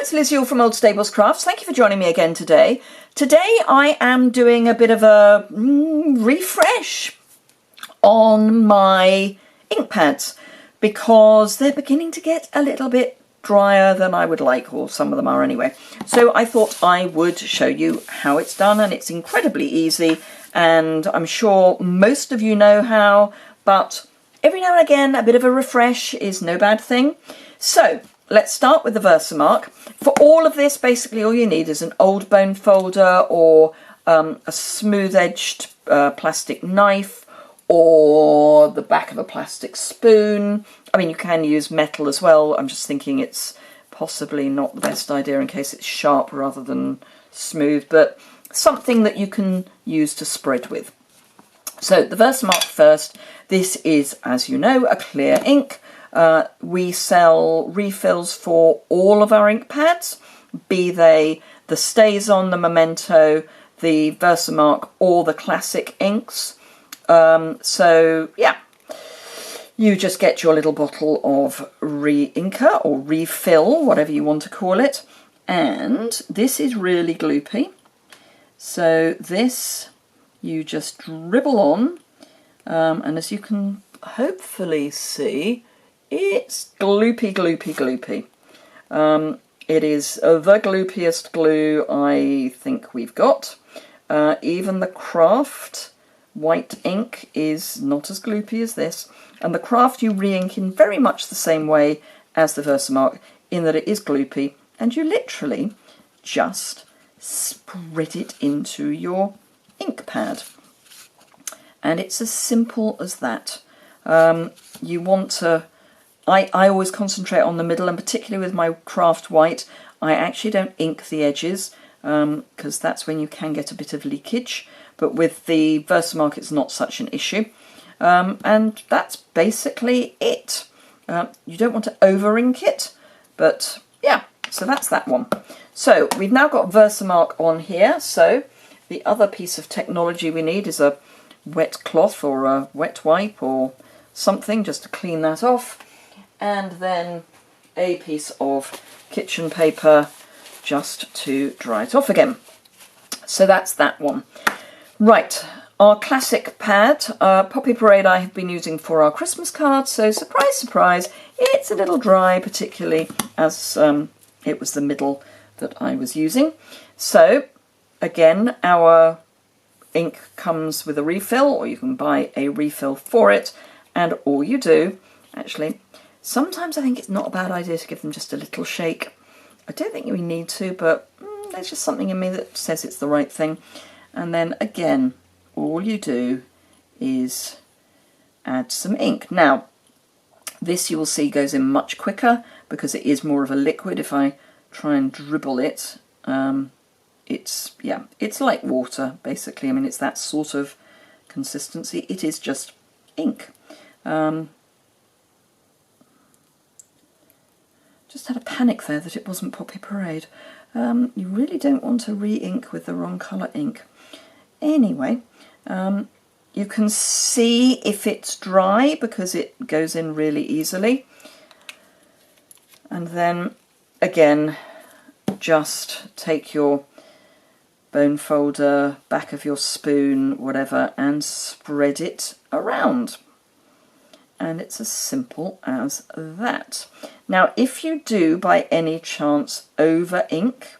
it's Liz Yuille from Old Stables Crafts. Thank you for joining me again today. Today I am doing a bit of a refresh on my ink pads because they're beginning to get a little bit drier than I would like, or some of them are anyway. So I thought I would show you how it's done, and it's incredibly easy, and I'm sure most of you know how, but every now and again a bit of a refresh is no bad thing. So let's start with the Versamark. For all of this, basically all you need is an old bone folder or a smooth-edged plastic knife or the back of a plastic spoon. I mean, you can use metal as well. I'm just thinking it's possibly not the best idea in case it's sharp rather than smooth, but something that you can use to spread with. So the Versamark first. This is, as you know, a clear ink. We sell refills for all of our ink pads, be they the StazOn, the Memento, the Versamark, or the classic inks. So yeah, you just get your little bottle of re-inker or refill, whatever you want to call it. And this is really gloopy. So this you just dribble on, and as you can hopefully see, it's gloopy, gloopy, gloopy. It is the gloopiest glue I think we've got. Even the Craft white ink is not as gloopy as this. And the Craft you re-ink in very much the same way as the Versamark, in that it is gloopy, and you literally just spread it into your ink pad. And it's as simple as that. You want to... I always concentrate on the middle, and particularly with my Craft white, I actually don't ink the edges because that's when you can get a bit of leakage. But with the Versamark, it's not such an issue. And that's basically it. You don't want to over ink it, but yeah, so that's that one. So we've now got Versamark on here. So the other piece of technology we need is a wet cloth or a wet wipe or something just to clean that off. And then a piece of kitchen paper just to dry it off again. So that's that one. Right, our classic pad, Poppy Parade, I have been using for our Christmas cards, so surprise, surprise, it's a little dry, particularly as it was the middle that I was using. So again, our ink comes with a refill, or you can buy a refill for it, and all you do, actually, sometimes I think it's not a bad idea to give them just a little shake. I don't think you need to, but there's just something in me that says it's the right thing. And then again, all you do is add some ink. Now, this you will see goes in much quicker because it is more of a liquid. If I try and dribble it, it's like water, basically. I mean, it's that sort of consistency. It is just ink. Just had a panic there that it wasn't Poppy Parade. You really don't want to re-ink with the wrong colour ink. Anyway, you can see if it's dry because it goes in really easily. And then, again, just take your bone folder, back of your spoon, whatever, and spread it around. And it's as simple as that. Now, if you do, by any chance, over ink,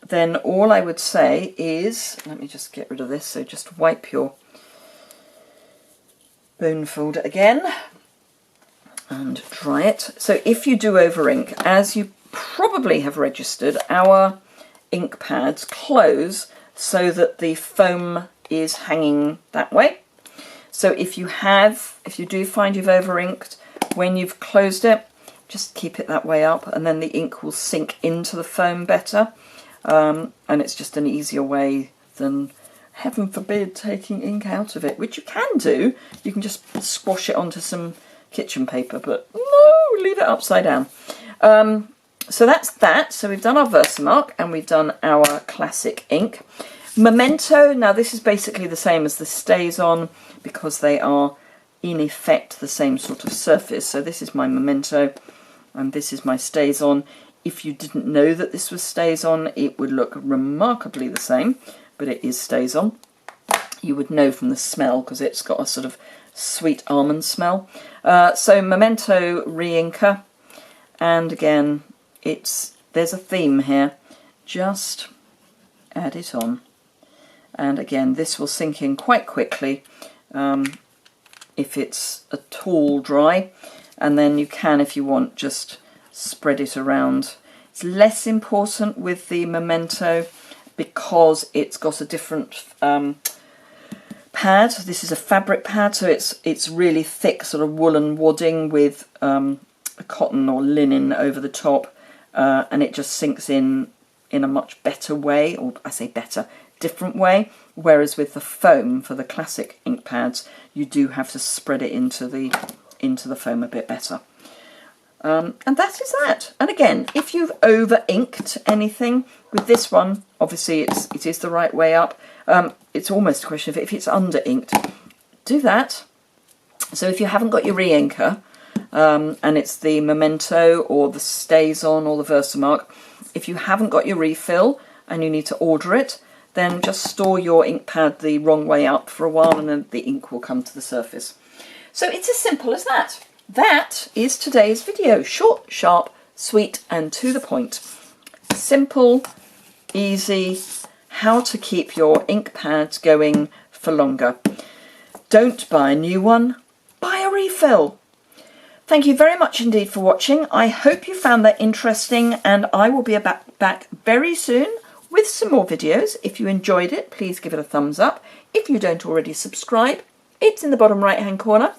then all I would say is, let me just get rid of this, so just wipe your bone folder again and dry it. So if you do over ink, as you probably have registered, our ink pads close so that the foam is hanging that way. So if you do find you've over inked, when you've closed it, just keep it that way up, and then the ink will sink into the foam better. And it's just an easier way than, heaven forbid, taking ink out of it, which you can do. You can just squash it onto some kitchen paper, but no, leave it upside down. So that's that. So we've done our Versamark and we've done our classic ink. Memento, now this is basically the same as the StazOn because they are in effect the same sort of surface. So this is my Memento, and this is my Stays On. If you didn't know that this was Stays On, it would look remarkably the same, but it is Stays On. You would know from the smell because it's got a sort of sweet almond smell. So Memento re-inker, and again, there's a theme here. Just add it on, and again, this will sink in quite quickly if it's at all dry, and then you can, if you want, just spread it around. It's less important with the Memento because it's got a different pad. This is a fabric pad, so it's really thick, sort of woolen wadding with a cotton or linen over the top, and it just sinks in a much better way, or I say better, different way. Whereas with the foam for the classic ink pads, you do have to spread it into the foam a bit better. And that is that. And again, if you've over inked anything with this one, obviously it is the right way up. It's almost a question of if it's under inked, do that. So if you haven't got your re-inker, and it's the Memento or the Stays On or the Versamark, if you haven't got your refill and you need to order it, then just store your ink pad the wrong way up for a while and then the ink will come to the surface. So it's as simple as that. That is today's video. Short, sharp, sweet and to the point. Simple, easy, how to keep your ink pads going for longer. Don't buy a new one, buy a refill. Thank you very much indeed for watching. I hope you found that interesting, and I will be back very soon with some more videos. If you enjoyed it, please give it a thumbs up. If you don't already subscribe, it's in the bottom right hand corner.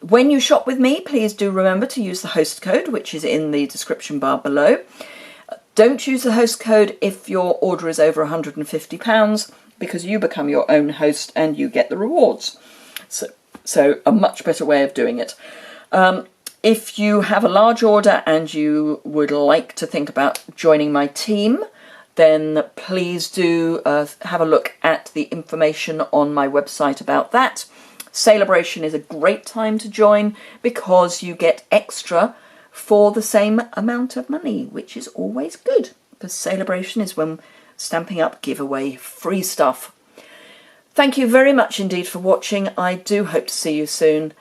When you shop with me, please do remember to use the host code, which is in the description bar below. Don't use the host code if your order is over £150, because you become your own host and you get the rewards. So a much better way of doing it. If you have a large order and you would like to think about joining my team, then please do have a look at the information on my website about that. Celebration is a great time to join because you get extra for the same amount of money, which is always good, because Celebration is when Stampin' Up give away free stuff. Thank you very much indeed for watching. I do hope to see you soon.